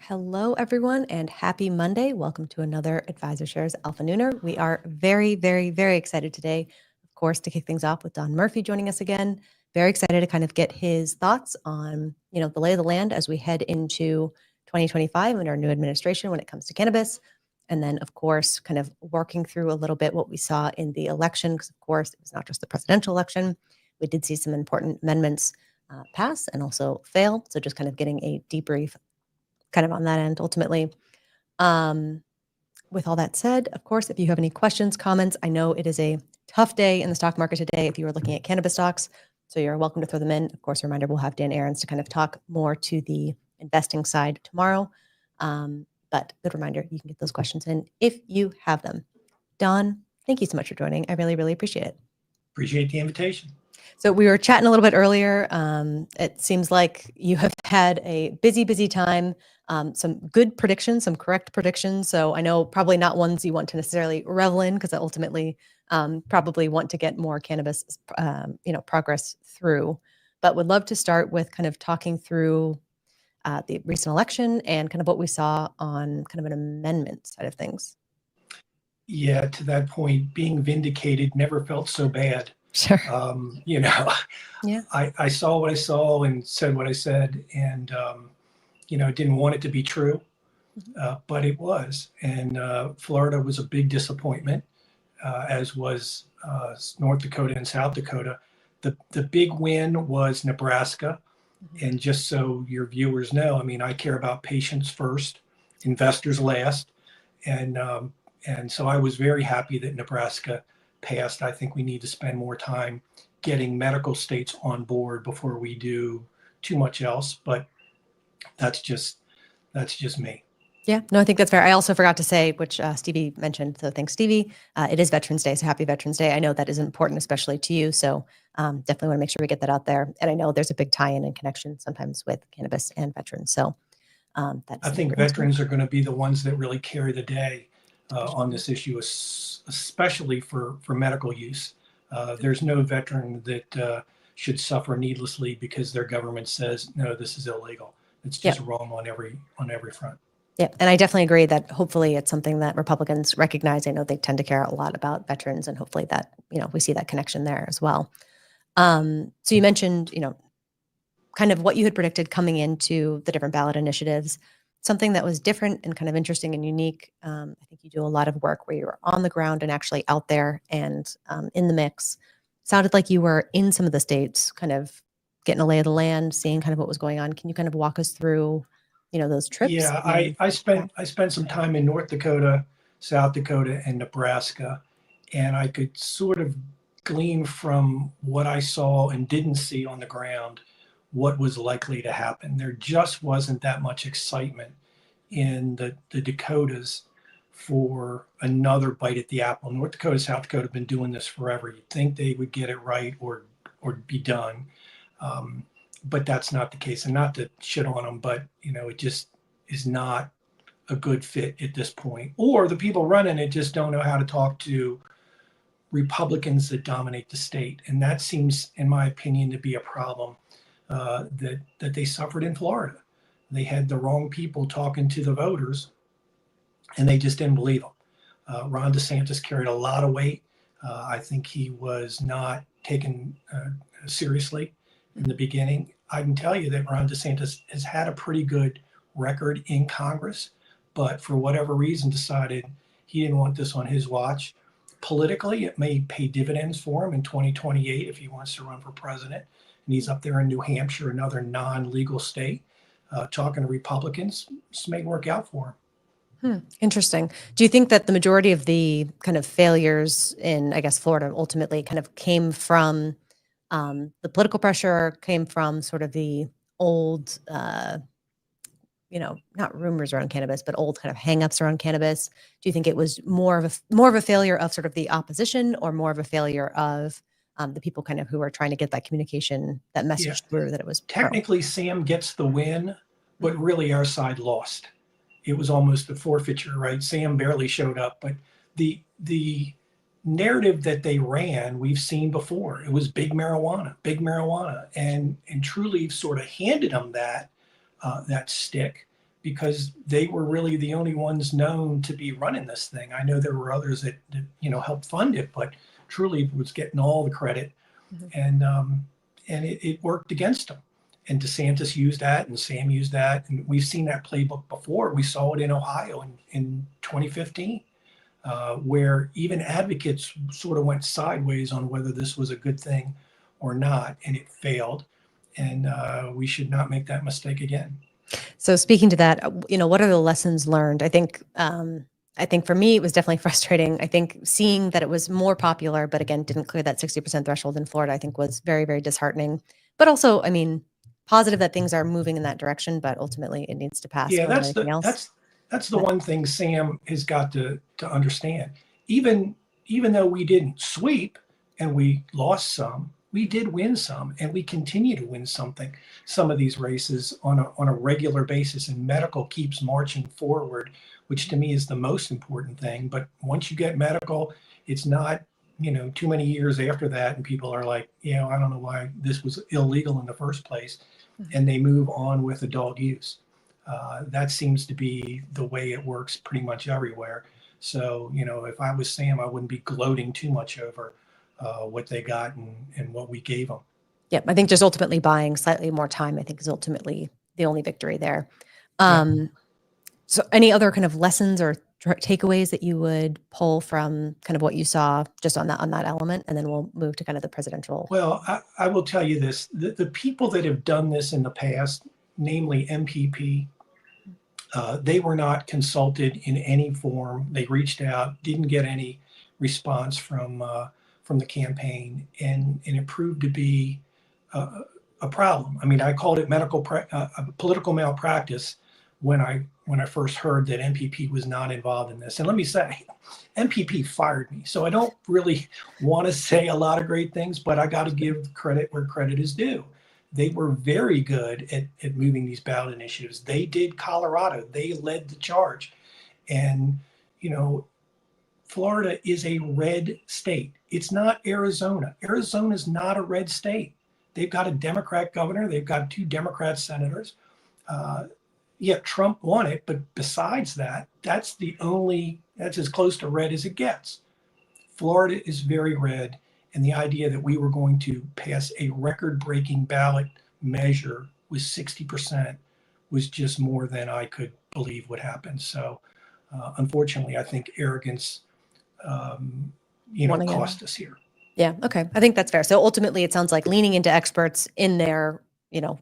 Hello, everyone, and happy Monday. Welcome to another AdvisorShares AlphaNooner. We are very, very, very excited today, of course, to kick things off with Don Murphy joining us again. Very excited to kind of get his thoughts on, the lay of the land as we head into 2025 and our new administration when it comes to cannabis. And then, of course, kind of working through a little bit what we saw in the election, because, of course, it was not just the presidential election. We did see some important amendments pass and also fail. So just kind of getting a debrief kind of on that end ultimately. With all that said, of course, if you have any questions, comments, I know it is a tough day in the stock market today if you are looking at cannabis stocks, so you're welcome to throw them in. Of course, a reminder, we'll have Dan Aarons to kind of talk more to the investing side tomorrow. But good reminder, you can get those questions in if you have them. Don, thank you so much for joining. I really, really appreciate it. Appreciate the invitation. So we were chatting a little bit earlier. It seems like you have had a busy, busy time. Some good predictions, some correct predictions. So I know probably not ones you want to necessarily revel in, because I ultimately probably want to get more cannabis, progress through. But would love to start with kind of talking through the recent election and kind of what we saw on kind of an amendment side of things. Yeah, to that point, being vindicated never felt so bad. Sure. Yeah. I saw what I saw and said what I said, and didn't want it to be true, but it was. And Florida was a big disappointment, as was North Dakota and South Dakota. The big win was Nebraska. And just so your viewers know, I mean, I care about patients first, investors last, and so I was very happy that Nebraska passed. I think we need to spend more time getting medical states on board before we do too much else, but that's just me. Yeah, no, I think that's fair. I also forgot to say, which Stevie mentioned, so thanks, Stevie. It is Veterans Day, so happy Veterans Day. I know that is important, especially to you, so definitely want to make sure we get that out there. And I know there's a big tie-in and connection sometimes with cannabis and veterans, so that's. I think veterans are going to be the ones that really carry the day on this issue, especially for medical use. There's no veteran that should suffer needlessly because their government says, no, this is illegal. It's just wrong on every front. Yeah, and I definitely agree that hopefully it's something that Republicans recognize. I know they tend to care a lot about veterans, and hopefully that, we see that connection there as well. So you mentioned, kind of what you had predicted coming into the different ballot initiatives. Something that was different and kind of interesting and unique. I think you do a lot of work where you're on the ground and actually out there and in the mix. Sounded like you were in some of the states, kind of getting a lay of the land, seeing kind of what was going on. Can you kind of walk us through, those trips? Yeah, I spent some time in North Dakota, South Dakota, and Nebraska, and I could sort of glean from what I saw and didn't see on the ground what was likely to happen. There just wasn't that much excitement in the Dakotas for another bite at the apple. North Dakota, South Dakota have been doing this forever. You'd think they would get it right or be done. But that's not the case. And not to shit on them, but it just is not a good fit at this point. Or the people running it just don't know how to talk to Republicans that dominate the state. And that seems, in my opinion, to be a problem that they suffered in Florida. They had the wrong people talking to the voters, and they just didn't believe them. Ron DeSantis carried a lot of weight. I think he was not taken seriously in the beginning. I can tell you that Ron DeSantis has had a pretty good record in Congress, but for whatever reason decided he didn't want this on his watch. Politically, it may pay dividends for him in 2028 if he wants to run for president. And he's up there in New Hampshire, another non-legal state, talking to Republicans. This may work out for him. Interesting. Do you think that the majority of the kind of failures in, I guess, Florida ultimately kind of came from the political pressure, came from sort of the old, not rumors around cannabis, but old kind of hangups around cannabis? Do you think it was more of a failure of sort of the opposition, or more of a failure of the people kind of who are trying to get that communication, that message through that it was technically Sam gets the win, but really our side lost. It was almost a forfeiture, right? Sam barely showed up, but the narrative that they ran, we've seen before. It was big marijuana, and truly sort of handed them that stick because they were really the only ones known to be running this thing. I know there were others that helped fund it, but truly was getting all the credit, and it worked against them. And DeSantis used that, and Sam used that, and we've seen that playbook before. We saw it in Ohio in 2015, where even advocates sort of went sideways on whether this was a good thing or not, and it failed. And we should not make that mistake again. So speaking to that, what are the lessons learned? I think for me, it was definitely frustrating. I think seeing that it was more popular, but again, didn't clear that 60% threshold in Florida, I think was very, very disheartening. But also, I mean, positive that things are moving in that direction, but ultimately it needs to pass. Yeah, that's the one thing Sam has got to understand. Even though we didn't sweep and we lost some, we did win some, and we continue to win some of these races on a regular basis. And medical keeps marching forward, which to me is the most important thing. But once you get medical, it's not too many years after that, and people are like, I don't know why this was illegal in the first place, and they move on with adult use. That seems to be the way it works pretty much everywhere. So if I was Sam, I wouldn't be gloating too much over what they got and what we gave them. Yeah, I think just ultimately buying slightly more time, I think, is ultimately the only victory there. So any other kind of lessons or takeaways that you would pull from kind of what you saw just on that element, and then we'll move to kind of the presidential? Well, I will tell you this. The people that have done this in the past, namely MPP, they were not consulted in any form. They reached out, didn't get any response from the campaign, and it proved to be a problem. I mean, I called it political malpractice when I first heard that MPP was not involved in this. And let me say, MPP fired me, so I don't really want to say a lot of great things, but I got to give credit where credit is due. They were very good at moving these ballot initiatives. They did Colorado. They led the charge. And, Florida is a red state. It's not Arizona. Arizona is not a red state. They've got a Democrat governor. They've got 2 Democrat senators. Yet Trump won it. But besides that, that's as close to red as it gets. Florida is very red. And the idea that we were going to pass a record-breaking ballot measure with 60% was just more than I could believe would happen. So, unfortunately, I think arrogance, cost us here. Yeah. Okay. I think that's fair. So ultimately, it sounds like leaning into experts in their,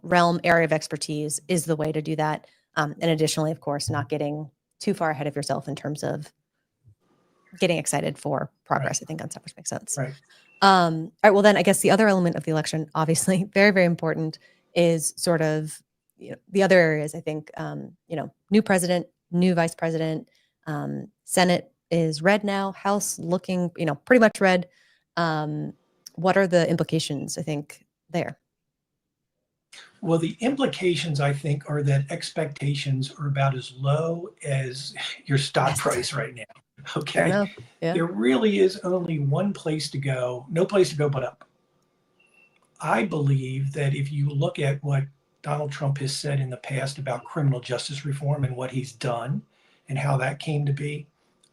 realm, area of expertise is the way to do that. And additionally, of course, not getting too far ahead of yourself in terms of getting excited for progress. Right. I think on stuff which makes sense. Right. All right. Well, then I guess the other element of the election, obviously very, very important, is sort of the other areas. I think new president, new vice president, Senate is red now, House looking pretty much red. What are the implications, I think, there? Well, the implications, I think, are that expectations are about as low as your stock price right now. Okay. Yeah. There really is only one place to go, no place to go but up. I believe that if you look at what Donald Trump has said in the past about criminal justice reform and what he's done and how that came to be,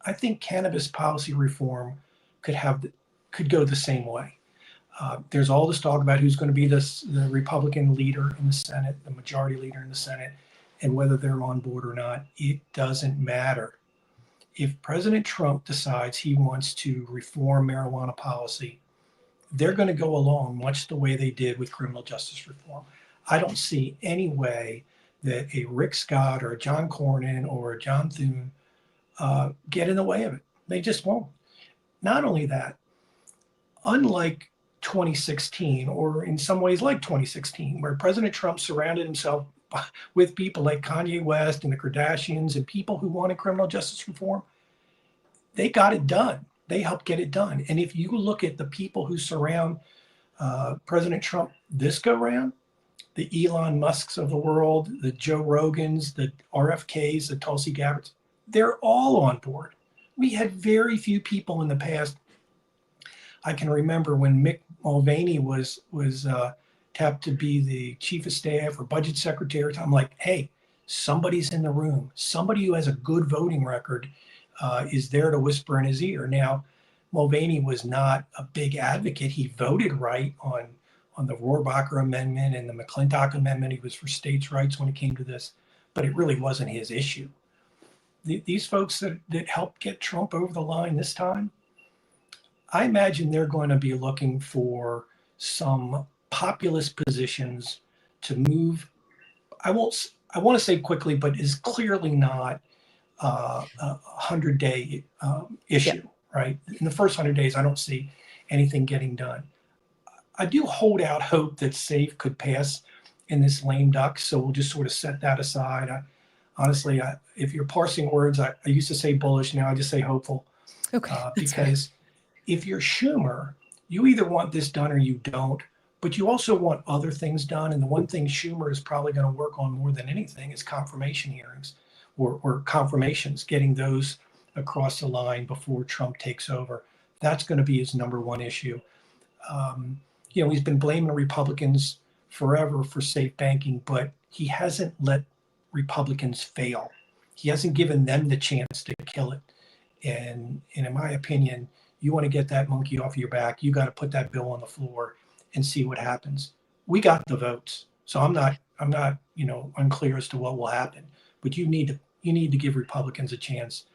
I think cannabis policy reform could go the same way. There's all this talk about who's going to be the Republican leader in the Senate, the majority leader in the Senate, and whether they're on board or not. It doesn't matter. If President Trump decides he wants to reform marijuana policy, they're going to go along much the way they did with criminal justice reform. I don't see any way that a Rick Scott or a John Cornyn or a John Thune get in the way of it. They just won't. Not only that, unlike 2016, or in some ways like 2016, where President Trump surrounded himself with people like Kanye West and the Kardashians and people who wanted criminal justice reform, they got it done. They helped get it done. And if you look at the people who surround President Trump this go round, the Elon Musks of the world, the Joe Rogans, the RFKs, the Tulsi Gabbards, they're all on board. We had very few people in the past. I can remember when Mick Mulvaney was tapped to be the chief of staff or budget secretary. I'm like, hey, somebody's in the room. Somebody who has a good voting record is there to whisper in his ear. Now, Mulvaney was not a big advocate. He voted right on the Rohrabacher Amendment and the McClintock Amendment. He was for states' rights when it came to this, but it really wasn't his issue. These folks that helped get Trump over the line this time, I imagine they're going to be looking for some populist positions to move. I want to say quickly, but is clearly not a 100-day issue, right? In the first 100 days, I don't see anything getting done. I do hold out hope that SAFE could pass in this lame duck, so we'll just sort of set that aside. Honestly, if you're parsing words, I used to say bullish, now I just say hopeful. Okay. Because if you're Schumer, you either want this done or you don't, but you also want other things done. And the one thing Schumer is probably going to work on more than anything is confirmation hearings or confirmations, getting those across the line before Trump takes over. That's going to be his number one issue. He's been blaming Republicans forever for safe banking, but he hasn't let Republicans fail. He hasn't given them the chance to kill it. And in my opinion, you want to get that monkey off your back, you got to put that bill on the floor and see what happens. We got the votes, so I'm not unclear as to what will happen. But you need to give Republicans a chance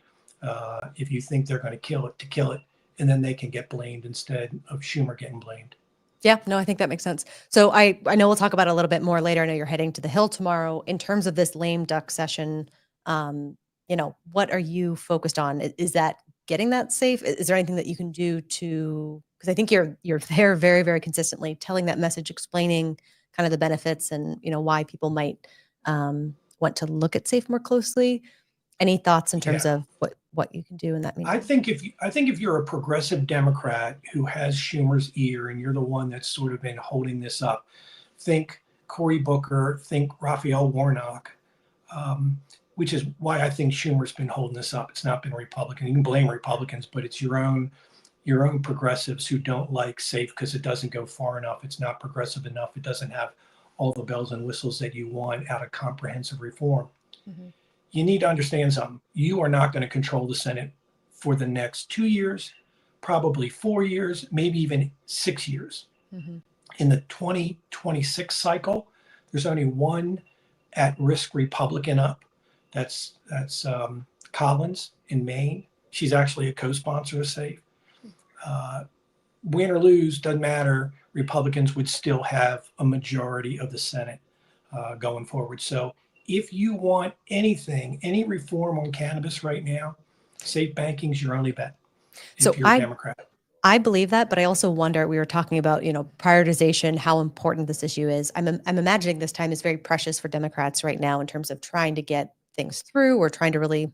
if you think they're going to kill it, and then they can get blamed instead of Schumer getting blamed. Yeah, no, I think that makes sense. So I know we'll talk about it a little bit more later. I know you're heading to the Hill tomorrow. In terms of this lame duck session, what are you focused on? Is that getting that safe? Is there anything that you can do to, because I think you're there very, very consistently telling that message, explaining kind of the benefits and, why people might want to look at safe more closely. Any thoughts in terms of what you can do in that meeting? I think if you're a progressive Democrat who has Schumer's ear and you're the one that's sort of been holding this up, think Cory Booker, think Raphael Warnock, which is why I think Schumer's been holding this up. It's not been Republican. You can blame Republicans, but it's your own progressives who don't like SAFE because it doesn't go far enough. It's not progressive enough. It doesn't have all the bells and whistles that you want out of comprehensive reform. Mm-hmm. You need to understand something. You are not going to control the Senate for the next 2 years, probably 4 years, maybe even 6 years. Mm-hmm. In the 2026 cycle, there's only one at-risk Republican up. That's Collins in Maine. She's actually a co-sponsor of SAFE. Win or lose, doesn't matter. Republicans would still have a majority of the Senate going forward. So if you want any reform on cannabis right now, safe banking is your only bet. If you're a Democrat. I believe that, but I also wonder, we were talking about, prioritization, how important this issue is. I'm imagining this time is very precious for Democrats right now in terms of trying to get things through or trying to really,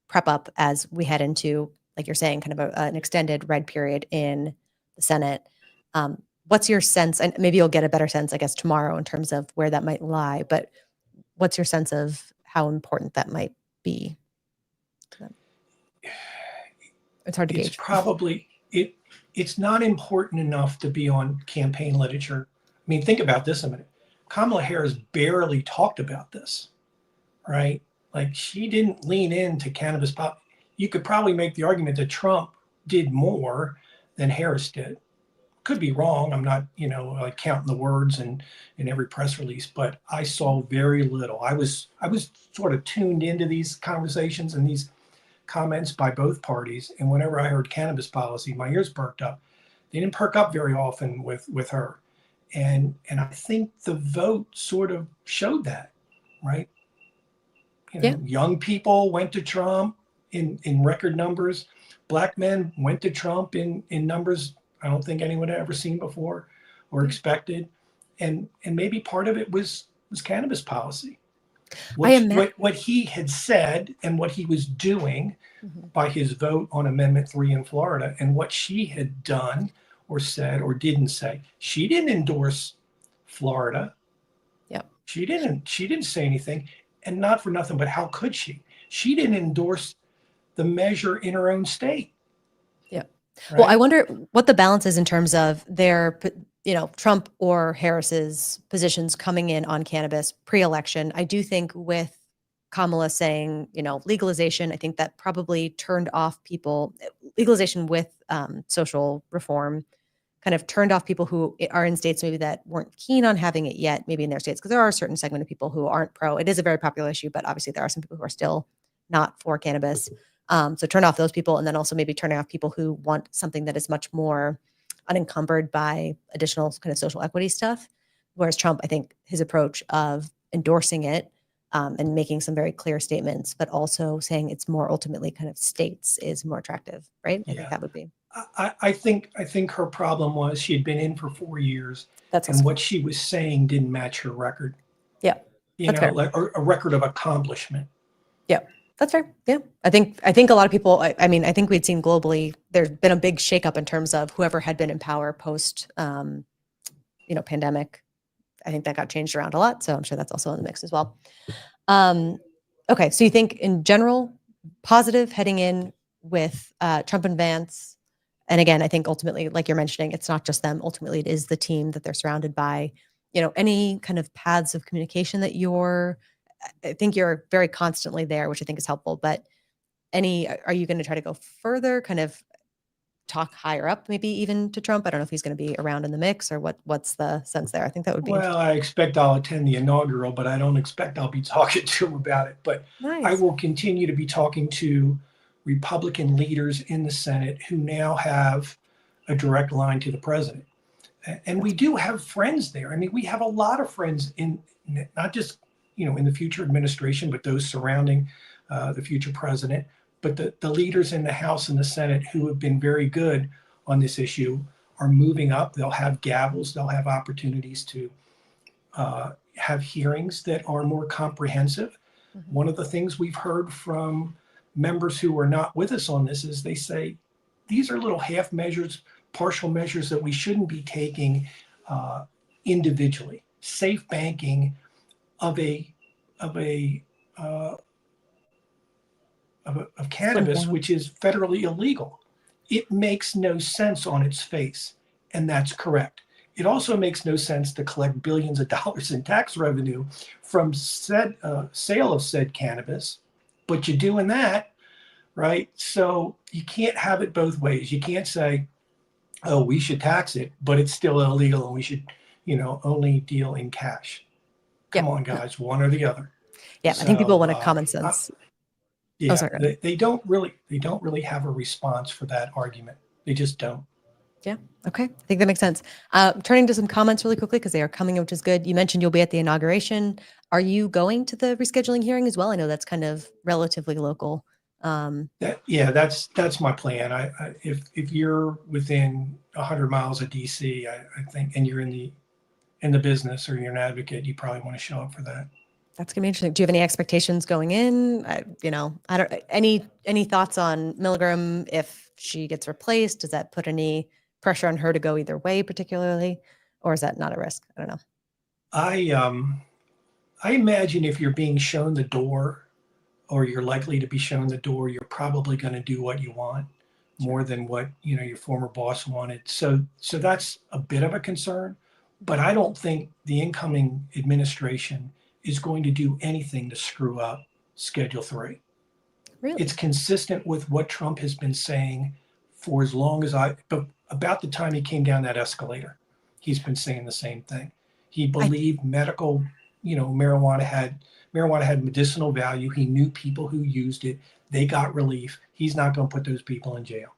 prep up as we head into, like you're saying, kind of an extended red period in the Senate. What's your sense, and maybe you'll get a better sense, I guess, tomorrow in terms of where that might lie, but what's your sense of how important that might be to them? It's hard to gauge. It's not important enough to be on campaign literature. I mean, think about this a minute. Kamala Harris barely talked about this, right? Like, she didn't lean into cannabis. You could probably make the argument that Trump did more than Harris did. Could be wrong. I'm not, like counting the words in every press release, but I saw very little. I was sort of tuned into these conversations and these comments by both parties. And whenever I heard cannabis policy, my ears perked up. They didn't perk up very often with her. And I think the vote sort of showed that, right? Young people went to Trump in record numbers. Black men went to Trump in numbers I don't think anyone had ever seen before or expected. And maybe part of it was cannabis policy. What he had said and what he was doing by his vote on Amendment 3 in Florida, and what she had done or said or didn't say. She didn't endorse Florida. Yep. She didn't say anything, and not for nothing, but how could she? She didn't endorse the measure in her own state. Yeah. Right? Well, I wonder what the balance is in terms of their, Trump or Harris's positions coming in on cannabis pre-election. I do think with Kamala saying, legalization, I think that probably turned off people. Legalization with social reform kind of turned off people who are in states maybe that weren't keen on having it yet, maybe in their states, because there are a certain segment of people who aren't pro. It is a very popular issue, but obviously there are some people who are still not for cannabis. So turn off those people, and then also maybe turning off people who want something that is much more unencumbered by additional kind of social equity stuff. Whereas Trump, I think his approach of endorsing it and making some very clear statements, but also saying it's more ultimately kind of states is more attractive, right? I think that would be. I think her problem was she had been in for 4 years, That's and what she was saying didn't match her record. Yeah, that's fair. Like a record of accomplishment. Yeah, that's fair. Yeah, I think a lot of people. I mean, I think we'd seen globally there's been a big shakeup in terms of whoever had been in power post, pandemic. I think that got changed around a lot, so I'm sure that's also in the mix as well. Okay, so you think in general positive heading in with Trump and Vance, and again, I think ultimately, like you're mentioning, it's not just them. Ultimately, it is the team that they're surrounded by. Any kind of paths of communication that I think you're very constantly there, which I think is helpful. But are you going to try to go further, kind of talk higher up, maybe even to Trump? I don't know if he's going to be around in the mix or what's the sense there. I think that would be Well, I expect I'll attend the inaugural, but I don't expect I'll be talking to him about it. But nice. I will continue to be talking to Republican leaders in the Senate who now have a direct line to the president. And we do have friends there. I mean, we have a lot of friends in not just, in the future administration, but those surrounding the future president. But the leaders in the House and the Senate who have been very good on this issue are moving up. They'll have gavels. They'll have opportunities to have hearings that are more comprehensive. Mm-hmm. One of the things we've heard from members who are not with us on this is they say, these are little half measures, partial measures that we shouldn't be taking individually. Safe banking of cannabis, which is federally illegal. It makes no sense on its face, and that's correct. It also makes no sense to collect billions of dollars in tax revenue from said sale of said cannabis, but you're doing that, right? So you can't have it both ways. You can't say, oh, we should tax it, but it's still illegal and we should, only deal in cash. Come on, guys, one or the other. Yeah, so, I think people want a common sense. Yeah, they don't really have a response for that argument. They just don't. Yeah. Okay. I think that makes sense. Turning to some comments really quickly because they are coming, which is good. You mentioned you'll be at the inauguration. Are you going to the rescheduling hearing as well? I know that's kind of relatively local. That's my plan. If you're within 100 miles of DC, I think, and you're in the business or you're an advocate, you probably want to show up for that. That's gonna be interesting. Do you have any expectations going in? I don't. Any thoughts on Milgram if she gets replaced? Does that put any pressure on her to go either way, particularly, or is that not a risk? I don't know. I imagine if you're being shown the door, or you're likely to be shown the door, you're probably going to do what you want more than what your former boss wanted. So that's a bit of a concern, but I don't think the incoming administration is going to do anything to screw up Schedule 3. Really? It's consistent with what Trump has been saying for as long as but about the time he came down that escalator, he's been saying the same thing. He believed medical, marijuana had medicinal value. He knew people who used it. They got relief. He's not going to put those people in jail.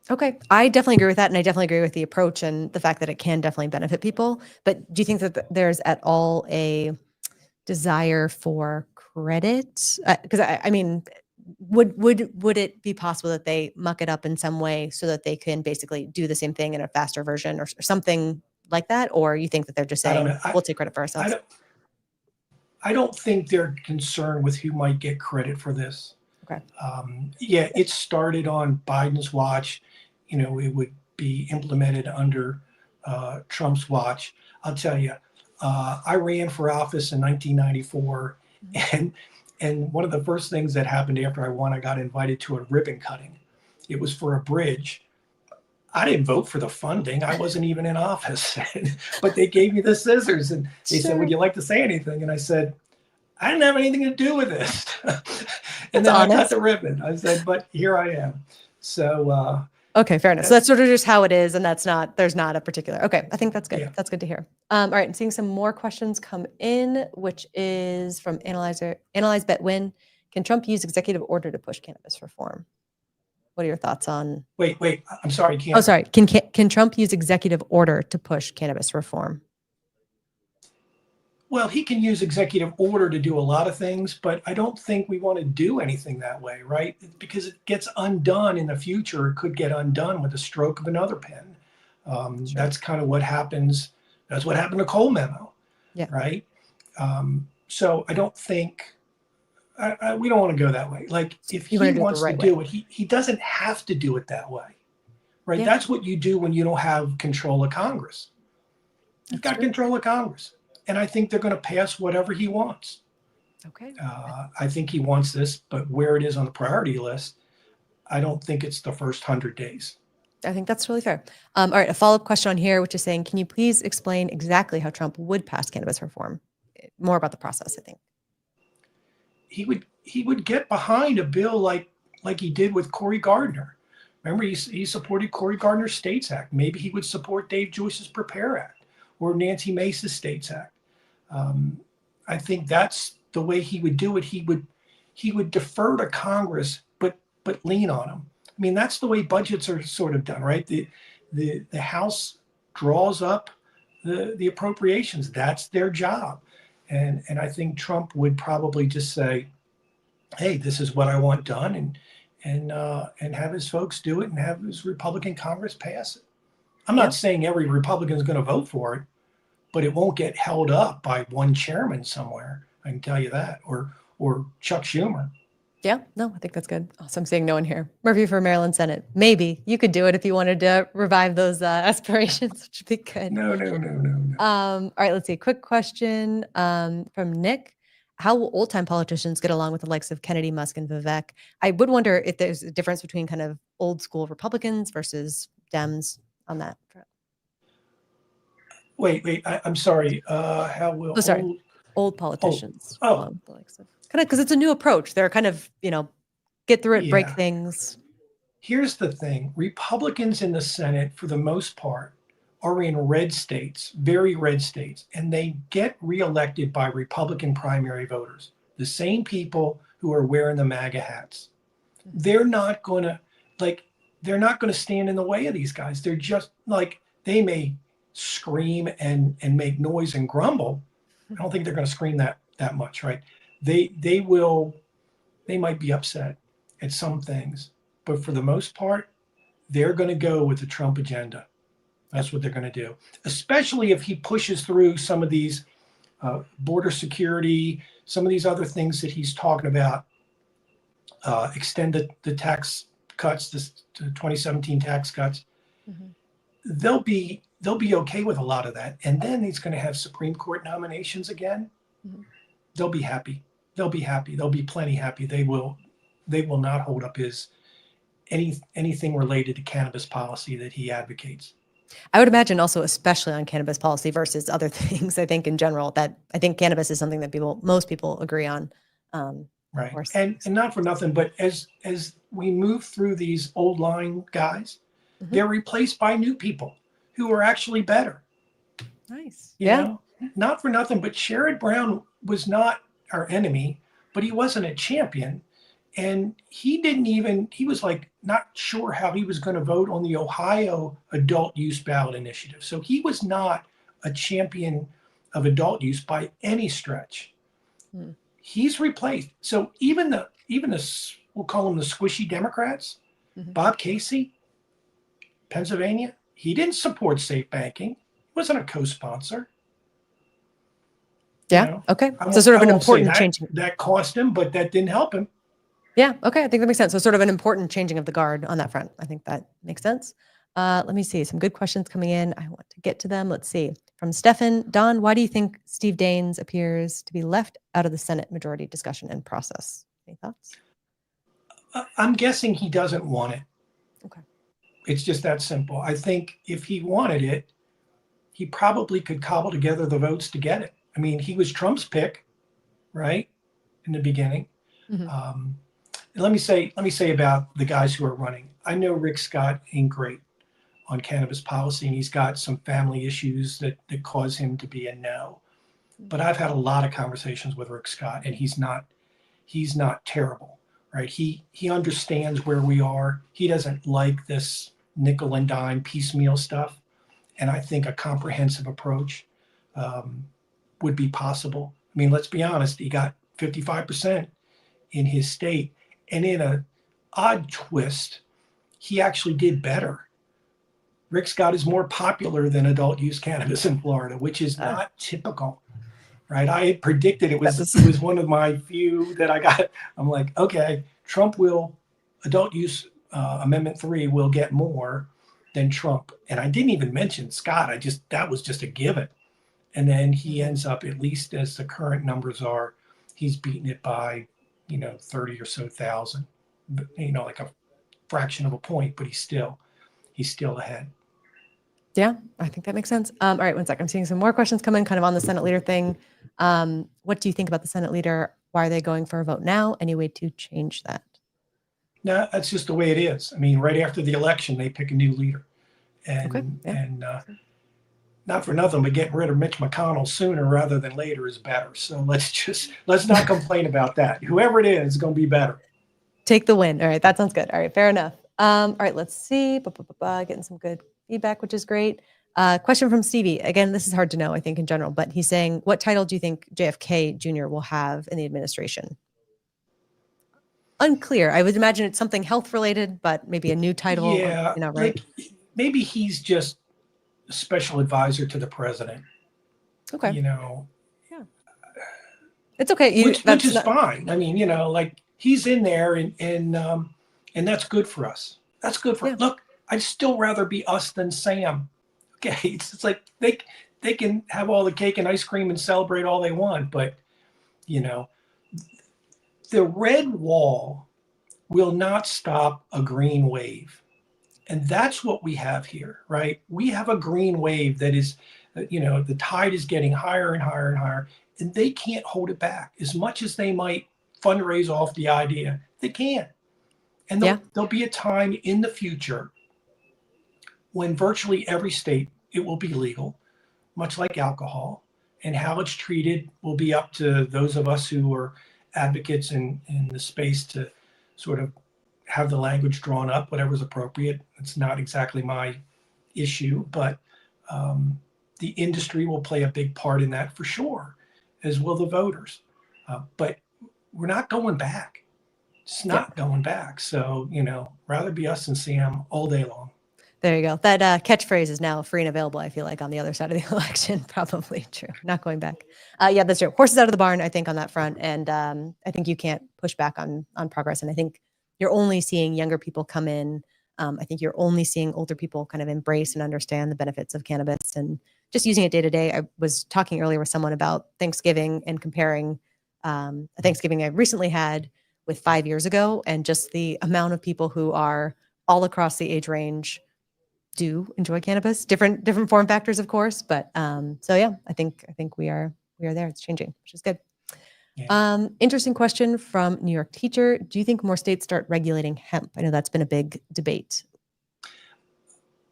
Okay. I definitely agree with that. And I definitely agree with the approach and the fact that it can definitely benefit people. But do you think that there's at all a desire for credit? Because I mean, would it be possible that they muck it up in some way so that they can basically do the same thing in a faster version or something like that? Or you think that they're just saying, we'll take credit for ourselves? I don't think they're concerned with who might get credit for this. Okay. It started on Biden's watch. It would be implemented under Trump's watch. I'll tell you, I ran for office in 1994, and one of the first things that happened after I won, I got invited to a ribbon cutting. It was for a bridge. I didn't vote for the funding. I wasn't even in office, but they gave me the scissors and they said, would you like to say anything? And I said, I didn't have anything to do with this. And That's then I cut honest. the ribbon. I said, but here I am. So, okay, fair enough. So that's sort of just how it is, and there's not a particular. Okay, I think that's good. yeah. That's good to hear. All right, I'm seeing some more questions come in, which is from Analyze Bet Win. Can Trump use executive order to push cannabis reform? What are your thoughts on? Wait, I'm sorry. Oh, sorry. Can Trump use executive order to push cannabis reform? Well, he can use executive order to do a lot of things, but I don't think we want to do anything that way, right? Because it gets undone in the future. It could get undone with the stroke of another pen. Sure. That's kind of what happens. That's what happened to Cole Memo, Yeah. right? So I don't think we don't want to go that way. Like if he wants to do it, he doesn't have to do it that way, right? Yeah. That's what you do when you don't have control of Congress. You've got control of Congress. And I think they're going to pass whatever he wants. Okay. I think he wants this, but where it is on the priority list, I don't think it's the first 100 days. I think that's really fair. All right, a follow-up question on here, which is saying, can you please explain exactly how Trump would pass cannabis reform? More about the process, I think. He would get behind a bill like he did with Cory Gardner. Remember, he supported Cory Gardner's States Act. Maybe he would support Dave Joyce's Prepare Act or Nancy Mace's States Act. I think that's the way he would do it. He would defer to Congress, but lean on them. I mean, that's the way budgets are sort of done, right? The House draws up the appropriations. That's their job, and I think Trump would probably just say, "Hey, this is what I want done," and have his folks do it, and have his Republican Congress pass it. I'm not saying every Republican is going to vote for it, but it won't get held up by one chairman somewhere. I can tell you that, or Chuck Schumer. Yeah, no, I think that's good. Awesome. Seeing no one here. Murphy for Maryland Senate. Maybe you could do it if you wanted to revive those aspirations, which would be good. No. All right, let's see. Quick question from Nick. How will old-time politicians get along with the likes of Kennedy, Musk, and Vivek? I would wonder if there's a difference between kind of old school Republicans versus Dems on that front. Wait, I'm sorry. How will old politicians? Oh, kind of because it's a new approach. They're kind of, get through it, break things. Here's the thing. Republicans in the Senate, for the most part, are in red states, very red states, and they get reelected by Republican primary voters, the same people who are wearing the MAGA hats. They're not going to stand in the way of these guys. They're just like, they may scream and make noise and grumble. I don't think they're going to scream that much, right? They might be upset at some things, but for the most part, they're going to go with the Trump agenda. That's what they're going to do, especially if he pushes through some of these border security, some of these other things that he's talking about, extend the tax cuts, the 2017 tax cuts. Mm-hmm. They'll be okay with a lot of that. And then he's going to have Supreme Court nominations again. Mm-hmm. They'll be happy. They'll be plenty happy. They will not hold up anything related to cannabis policy that he advocates. I would imagine also, especially on cannabis policy versus other things, I think in general, that I think cannabis is something that most people agree on. Right. And not for nothing, but as we move through these old line guys, mm-hmm. they're replaced by new people who are actually better. Nice. You know, not for nothing, but Sherrod Brown was not our enemy, but he wasn't a champion. And he was like not sure how he was going to vote on the Ohio adult use ballot initiative. So he was not a champion of adult use by any stretch. Hmm. He's replaced. So even the we'll call them the squishy Democrats, mm-hmm. Bob Casey, Pennsylvania, he didn't support safe banking. He wasn't a co-sponsor. Yeah. You know? Okay. So sort of an important change. That cost him, but that didn't help him. Yeah. Okay. I think that makes sense. So sort of an important changing of the guard on that front. I think that makes sense. Let me see. Some good questions coming in. I want to get to them. Let's see. From Stefan, Don, why do you think Steve Daines appears to be left out of the Senate majority discussion and process? Any thoughts? I'm guessing he doesn't want it. Okay. It's just that simple. I think if he wanted it, he probably could cobble together the votes to get it. I mean, he was Trump's pick, right? In the beginning. Mm-hmm. Let me say about the guys who are running. I know Rick Scott ain't great on cannabis policy, and he's got some family issues that cause him to be a no. But I've had a lot of conversations with Rick Scott, and he's not terrible, right? He understands where we are. He doesn't like this nickel and dime piecemeal stuff, and I think a comprehensive approach would be possible. I mean, let's be honest. He got 55% in his state, and in a odd twist, he actually did better. Rick Scott is more popular than adult use cannabis in Florida, which is not typical, right? I had predicted it was one of my few that I got. I'm like, okay, adult use Amendment 3 will get more than Trump. And I didn't even mention Scott. That was just a given. And then he ends up, at least as the current numbers are, he's beaten it by, 30 or so thousand, like a fraction of a point, but he's still ahead. Yeah, I think that makes sense. All right, one sec. I'm seeing some more questions come in kind of on the Senate leader thing. What do you think about the Senate leader? Why are they going for a vote now? Any way to change that? No, that's just the way it is. I mean, right after the election, they pick a new leader. And not for nothing, but getting rid of Mitch McConnell sooner rather than later is better. So let's not complain about that. Whoever it is going to be better. Take the win. All right, that sounds good. All right, fair enough. All right, let's see. Getting some good feedback, which is great. Question from Stevie. Again, this is hard to know, I think, in general, but he's saying, what title do you think JFK Jr. will have in the administration? Unclear. I would imagine it's something health related, but maybe a new title. Yeah, right? Like maybe he's just a special advisor to the president. Okay. Yeah. It's okay. Which is fine. I mean, like he's in there and that's good for us. That's good for Look, I'd still rather be us than Sam. Okay. It's like they can have all the cake and ice cream and celebrate all they want, but the red wall will not stop a green wave. And that's what we have here, right? We have a green wave that is, the tide is getting higher and higher and higher, and they can't hold it back. As much as they might fundraise off the idea, they can't. And there'll be a time in the future when virtually every state, it will be legal, much like alcohol, and how it's treated will be up to those of us who are advocates in the space to sort of have the language drawn up, whatever's appropriate. It's not exactly my issue, but the industry will play a big part in that for sure, as will the voters. But we're not going back. It's not going back. So, rather be us than Sam all day long. There you go. That catchphrase is now free and available, I feel like, on the other side of the election. Probably true. Not going back. Yeah, that's true. Horses out of the barn, I think, on that front. And I think you can't push back on progress. And I think you're only seeing younger people come in. I think you're only seeing older people kind of embrace and understand the benefits of cannabis and just using it day to day. I was talking earlier with someone about Thanksgiving and comparing a Thanksgiving I recently had with 5 years ago, and just the amount of people who are all across the age range do enjoy cannabis, different form factors, of course. But so yeah, I think we are there. It's changing, which is good. Yeah. Interesting question from New York teacher. Do you think more states start regulating hemp? I know that's been a big debate.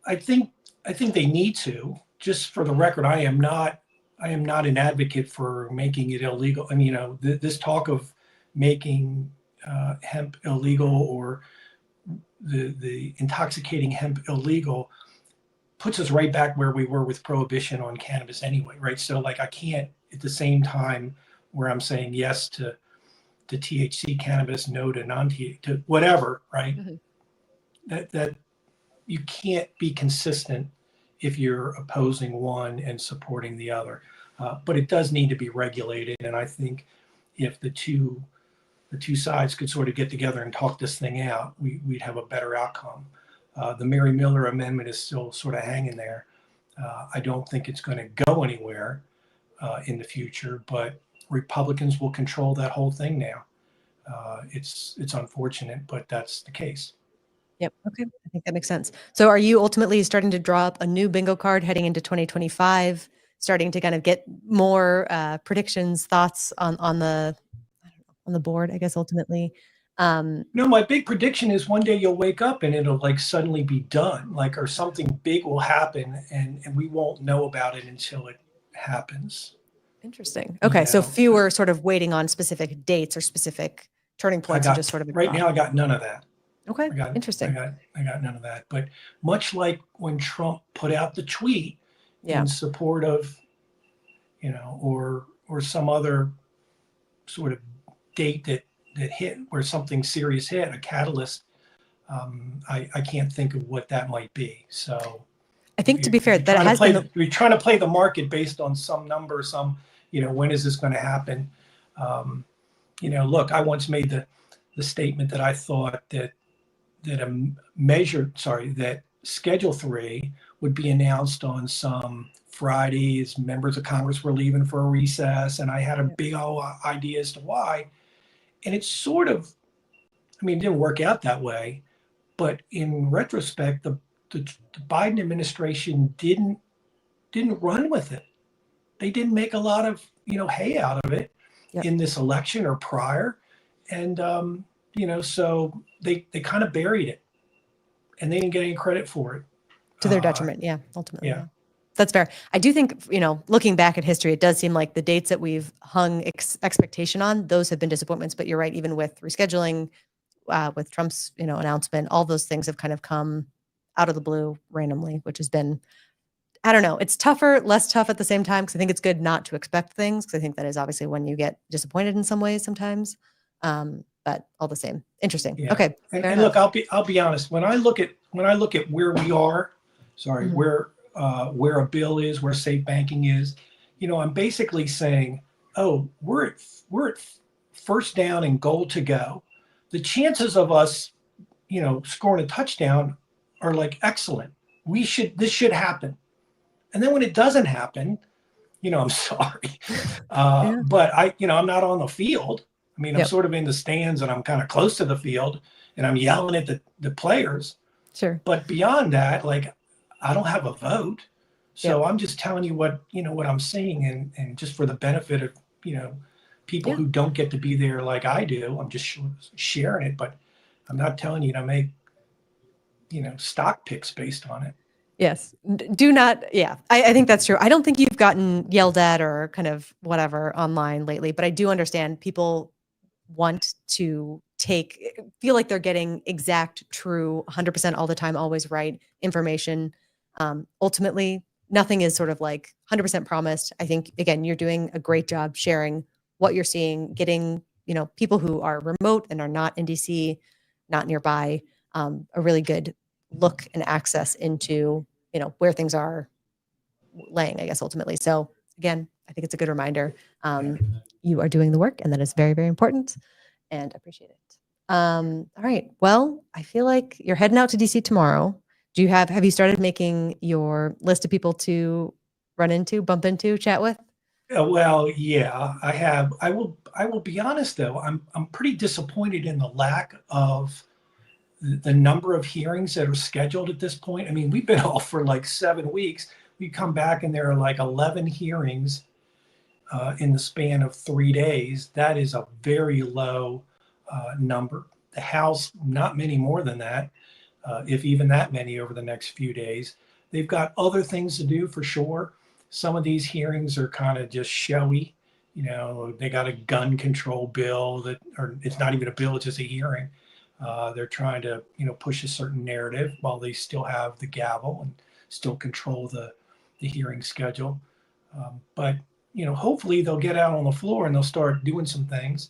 I think they need to. Just for the record, I am not an advocate for making it illegal. I mean, this talk of making hemp illegal or the intoxicating hemp illegal puts us right back where we were with prohibition on cannabis anyway, right? So like I can't at the same time where I'm saying yes to THC cannabis, no to non-THC, to whatever, right? Mm-hmm. That you can't be consistent if you're opposing one and supporting the other. But it does need to be regulated. And I think if the two sides could sort of get together and talk this thing out, we'd have a better outcome. The Mary Miller amendment is still sort of hanging there. I don't think it's going to go anywhere in the future, but Republicans will control that whole thing now. It's unfortunate, but that's the case. Yep. Okay. I think that makes sense. So are you ultimately starting to draw up a new bingo card heading into 2025? starting to kind of get more predictions, thoughts on the board, I guess, ultimately. No, my big prediction is one day you'll wake up and it'll like suddenly be done, like, or something big will happen and we won't know about it until it happens. Interesting. Okay. So fewer sort of waiting on specific dates or specific turning points and just sort of right now I got none of that. Okay. Interesting. I got none of that. But much like when Trump put out the tweet in support of, or some other sort of date that hit, where something serious hit, a catalyst, I can't think of what that might be. So I think, to be fair, that has been we're trying to play the market based on some number, when is this going to happen? Look, I once made the statement that I thought that Schedule 3 would be announced on some Friday as members of Congress were leaving for a recess, and I had a big old idea as to why. And it's sort of, it didn't work out that way, but in retrospect, the Biden administration didn't run with it. They didn't make a lot of hay out of it in this election or prior, and so they kind of buried it, and they didn't get any credit for it, to their detriment. Ultimately. Yeah. That's fair. I do think, looking back at history, it does seem like the dates that we've hung expectation on, those have been disappointments. But you're right, even with rescheduling, with Trump's, announcement, all those things have kind of come out of the blue randomly, which has been, I don't know, it's tougher, less tough at the same time, because I think it's good not to expect things, because I think that is obviously when you get disappointed in some ways sometimes. But all the same, interesting. Yeah. Okay. And look, I'll be honest. When I look at where we are, where a bill is, where safe banking is, I'm basically saying, oh, we're at first down and goal to go. The chances of us, scoring a touchdown are like excellent. This should happen. And then when it doesn't happen, I'm sorry, but I'm not on the field. I'm sort of in the stands and I'm kind of close to the field and I'm yelling at the players. Sure. But beyond that, like, I don't have a vote. So I'm just telling you what I'm seeing, and just for the benefit of, people who don't get to be there like I do, I'm just sharing it, but I'm not telling you to make, stock picks based on it. Yes. Do not. Yeah, I think that's true. I don't think you've gotten yelled at or kind of whatever online lately, but I do understand people want to feel like they're getting exact, true, 100% all the time, always right information. Ultimately, nothing is sort of like 100% promised. I think, again, you're doing a great job sharing what you're seeing, getting, people who are remote and are not in DC, not nearby, a really good look and access into, where things are laying, I guess, ultimately. So again, I think it's a good reminder. You are doing the work, and that is very, very important, and I appreciate it. All right. Well, I feel like you're heading out to DC tomorrow. Have you started making your list of people to bump into, chat with? Well, yeah, I have. I will be honest though. I'm pretty disappointed in the lack of the number of hearings that are scheduled at this point. We've been off for like 7 weeks. We come back and there are like 11 hearings in the span of 3 days. That is a very low number. The House, not many more than that, if even that many over the next few days. They've got other things to do for sure. Some of these hearings are kind of just showy. They got a gun control bill or it's not even a bill, it's just a hearing. They're trying to, push a certain narrative while they still have the gavel and still control the hearing schedule. But hopefully they'll get out on the floor and they'll start doing some things.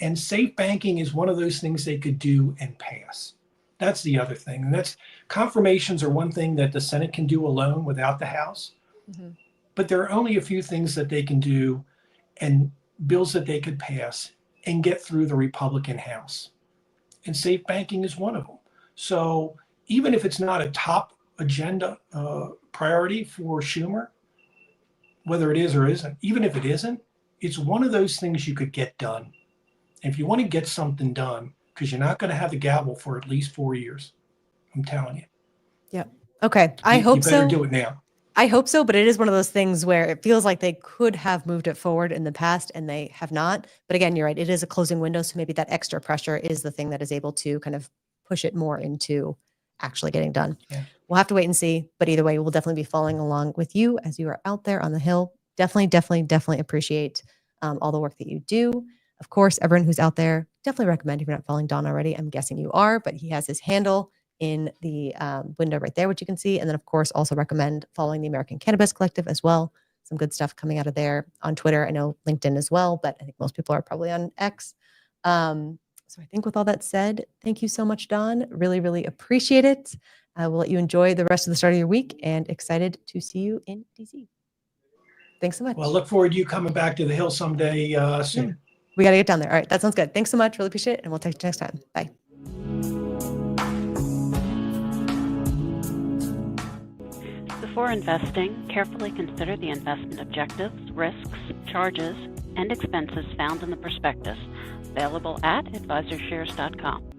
And safe banking is one of those things they could do and pass. That's the other thing. And confirmations are one thing that the Senate can do alone without the House. Mm-hmm. But there are only a few things that they can do and bills that they could pass and get through the Republican House. And safe banking is one of them. So even if it's not a top agenda priority for Schumer, whether it is or isn't, even if it isn't, it's one of those things you could get done. And if you want to get something done, because you're not going to have the gavel for at least 4 years, I'm telling you. Yeah. Okay. I hope so. You better do it now. I hope so, but it is one of those things where it feels like they could have moved it forward in the past and they have not. But again, you're right. It is a closing window. So maybe that extra pressure is the thing that is able to kind of push it more into actually getting done. Yeah. We'll have to wait and see. But either way, we'll definitely be following along with you as you are out there on the Hill. Definitely appreciate all the work that you do. Of course, everyone who's out there, definitely recommend if you're not following Don already. I'm guessing you are, but he has his handle in the window right there, which you can see. And then, of course, also recommend following the American Cannabis Collective as well. Some good stuff coming out of there on Twitter. I know LinkedIn as well, but I think most people are probably on X. So I think with all that said, thank you so much, Don. Really appreciate it. I will let you enjoy the rest of the start of your week and excited to see you in DC. Thanks so much. Well, look forward to you coming back to the Hill someday soon. We got to get down there. All right. That sounds good. Thanks so much. Really appreciate it. And we'll talk to you next time. Bye. Before investing, carefully consider the investment objectives, risks, charges, and expenses found in the prospectus, available at AdvisorShares.com.